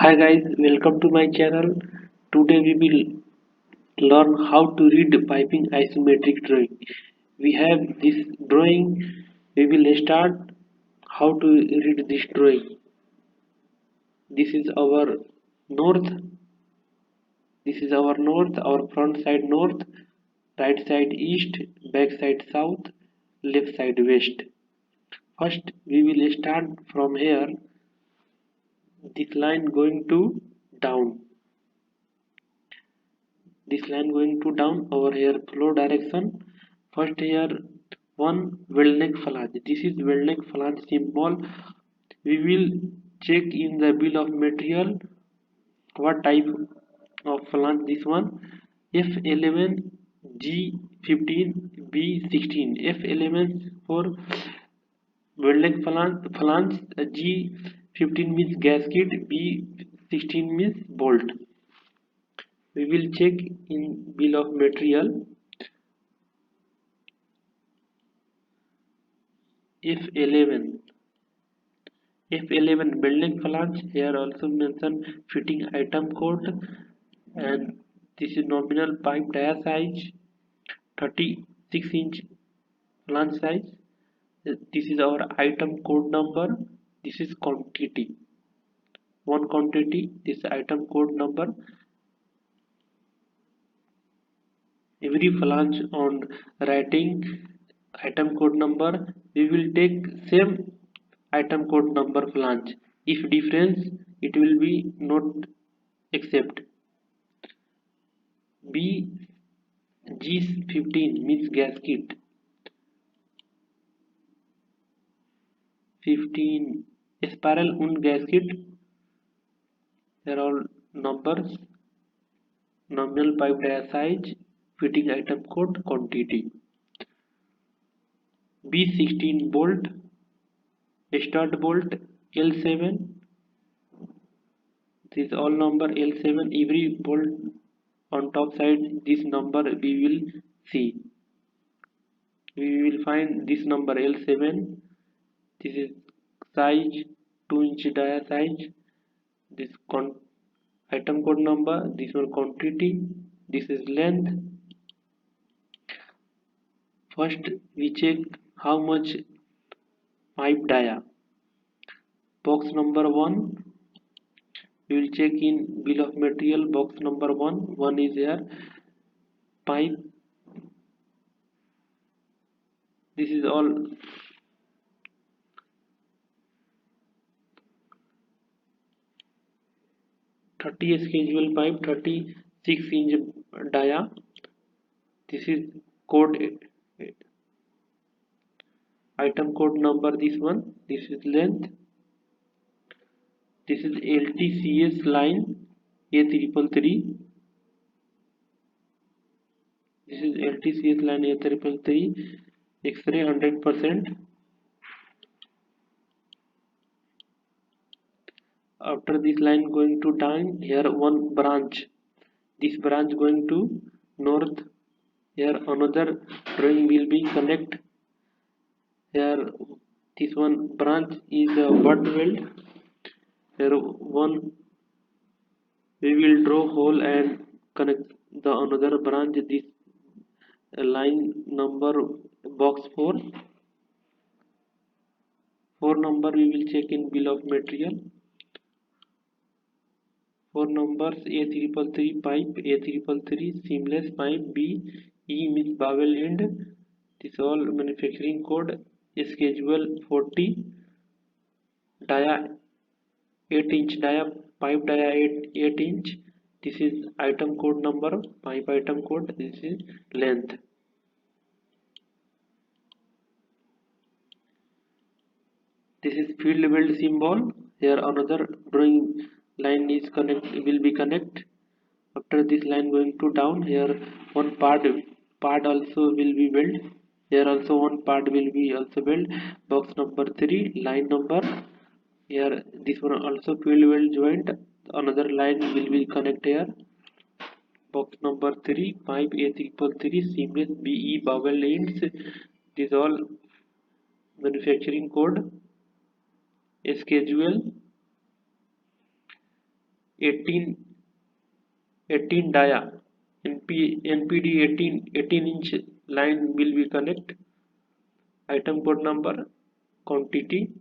Hi guys, welcome to my channel. Today we will learn how to read piping isometric drawing. We have this drawing. We will start how to read this drawing. This is our north. This is our north. Our front side north, right side east, back side south, left side west. First we will start from here. This line going to down. This line going to down over here flow direction. First here one weld neck flange. This is weld neck flange symbol. We will check in the bill of material what type of flange this one. F11 G15 B16. F11 for weld neck flange, G15 means gasket, B16 means bolt. We will check in bill of material. F11 building flange. Here also mention fitting item code, and this is nominal pipe dia size 36-inch flange size. This is our item code number. This is quantity, one quantity. This item code number. Every flange on writing item code number, we will take same item code number flange. If difference, it will be not accept. B G15 means gasket. 15 spiral und gasket. There are all numbers, nominal pipe dia size, fitting item code, quantity. B16 bolt, stud bolt L7. This is all number L7. Every bolt on top side, this number we will see. We will find this number L7. This is size 2-inch dia size. This item code number. This one quantity. This is length. First we check how much pipe dia. Box number 1. We will check in bill of material. Box number 1. 1 is here. Pipe. This is all 30 schedule pipe, 36-inch dia. This is code, item code number. This one. This is length. This is LTCS line A333. This is LTCS line A333. X-ray 100%. After this line going to down, here one branch. This branch going to north. Here another drawing will be connect. Here this one branch is a butt weld. Here one we will draw hole and connect the another branch. This line number box 4. 4 number we will check in bill of material. 4 numbers A333 pipe, A333 seamless pipe, B E means bowel end. This all manufacturing code. Schedule 40. Dia 8-inch dia, pipe dia 8 inch. This is item code number, pipe item code. This is length. This is field weld symbol. Here another drawing line is will be connect. After this line going to down, here one part also will be weld. Here also one part will be also weld. Box number 3, line number. Here this one also field weld joint. Another line will be connect here. Box number 3, pipe A333 seamless BE bowel ends. This all manufacturing code. Schedule 18 18 dia NPD 18-inch line will be connect. Item code number, quantity.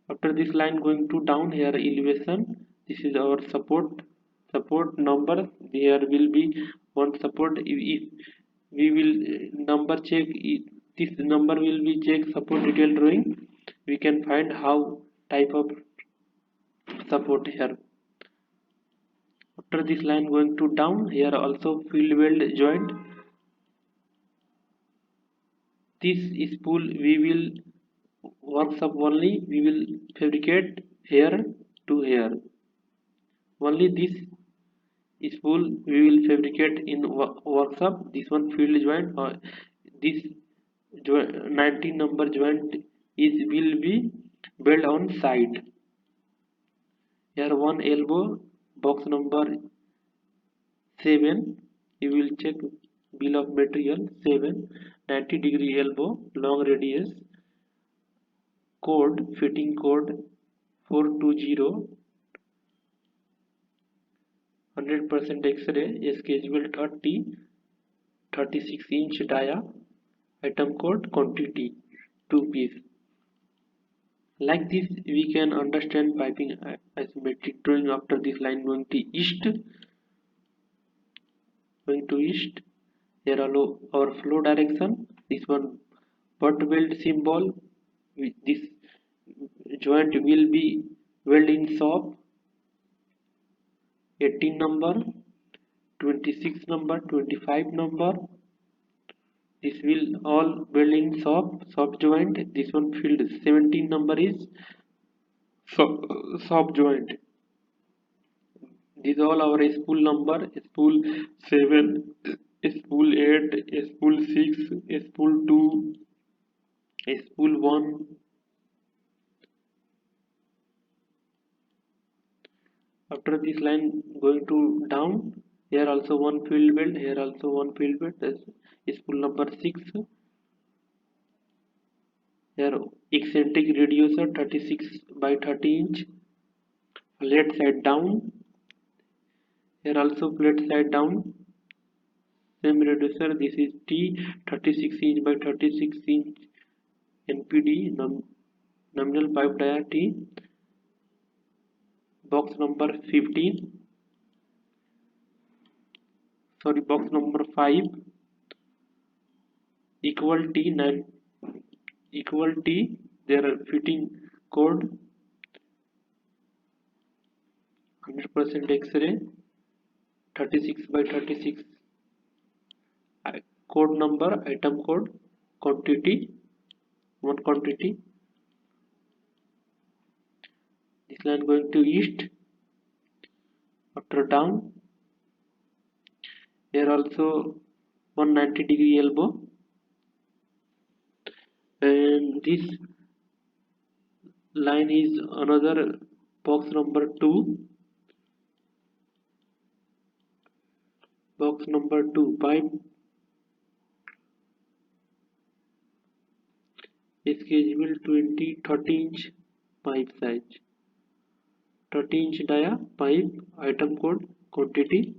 After this line going to down, here elevation, this is our support number. There will be one support. If we will number check, this number will be check support detail drawing, we can find how type of support here. After this line going to down, here also field weld joint. This spool we will works up only, we will fabricate here to here. Only this spool we will fabricate in workshop. This one field joint, this 19 number joint is will be built on site. Here one elbow, box number 7, you will check bill of material 7, 90-degree elbow, long radius, code, fitting code 420, 100% X-ray, schedule 30, 36-inch dia, item code, quantity 2 piece. Like this we can understand piping isometric drawing. After this line going to east, here our flow direction. This one butt weld symbol, this joint will be weld in shop. 18 number, 26 number, 25 number, this will all weld in shop joint. This one field 17 number is shop joint. These all our spool number, spool 7, spool 8, spool 6, spool 2, spool 1. After this line going to down, here also one field weld, here also one field weld. That's spool number 6. Here eccentric reducer 36 by 30 inch, flat side down. Here also flat side down, same reducer. This is T, 36 inch by 36 inch NPD, nominal pipe dia T. Box number 15, sorry, box number 5, equal T, 9 equal T, their fitting code 100% X-ray, 36 by 36, code number, item code, quantity, one quantity. This line going to east. After down, here also 190-degree elbow, and this line is another box number 2, box number 2 pipe, schedule 30 inch pipe size, 30 inch dia pipe, item code, quantity.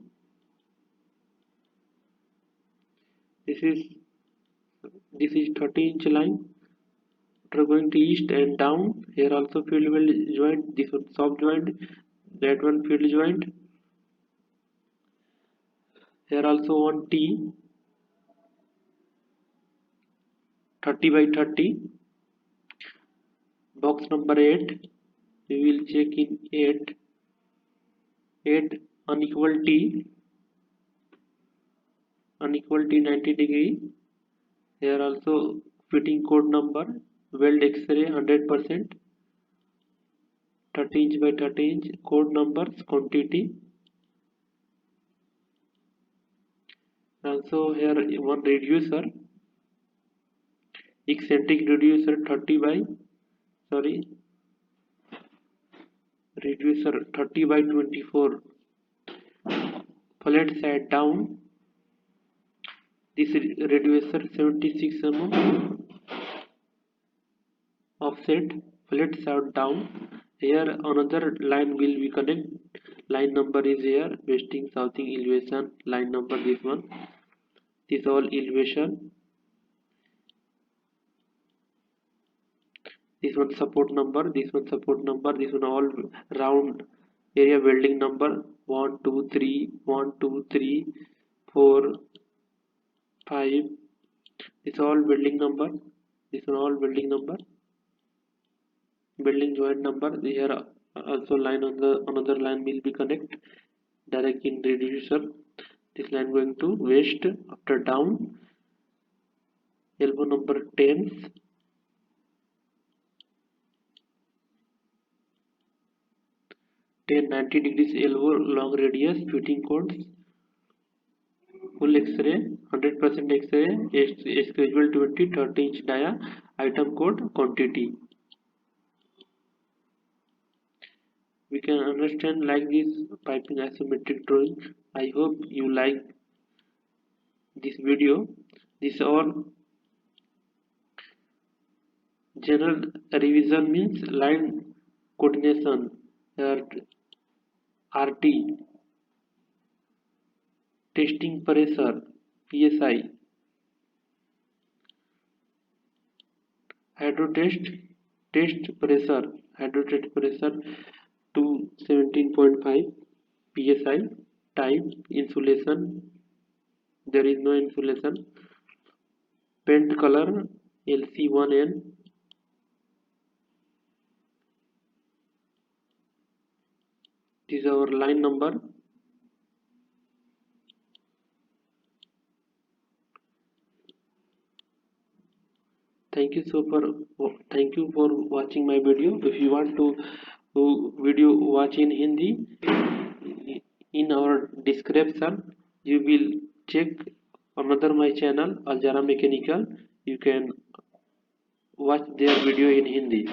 This is 30 inch line. After going to east and down, here also field weld joint, this one shop joint, that one field joint. Here also one T, 30 by 30, box number 8, we will check in 8 unequal T 90-degree. Here also fitting code number, weld X-ray 100%, 30 inch by 30 inch, code numbers, quantity. Also here one reducer, eccentric reducer 30 by 24, flat side down. This reducer 76 mm, offset, flat side down. Here another line will be connect. Line number is here, westing, southing, elevation. Line number this one. This all elevation. This one support number. This one support number. This one all round area welding number. 1 2 3 1 2 3 4 5. This all building number. This one all building number. Building joint number. Here also line on the another line will be connect direct in reducer. This line going to west after down. Elbow number 10. 90 degrees elbow long radius fitting codes. Full X-ray, 100% X-ray, schedule 20, 30-inch dia, item code, quantity. We can understand like this piping isometric drawing. I hope you like this video. This all general revision means line coordination, RT, testing pressure, PSI, hydrotest, hydrotest pressure to 17.5 psi, type insulation, there is no insulation, paint color LC1N, this is our line number. Thank you for watching my video. If you want to video watch in Hindi, in our description you will check another my channel Aljara Mechanical. You can watch their video in Hindi.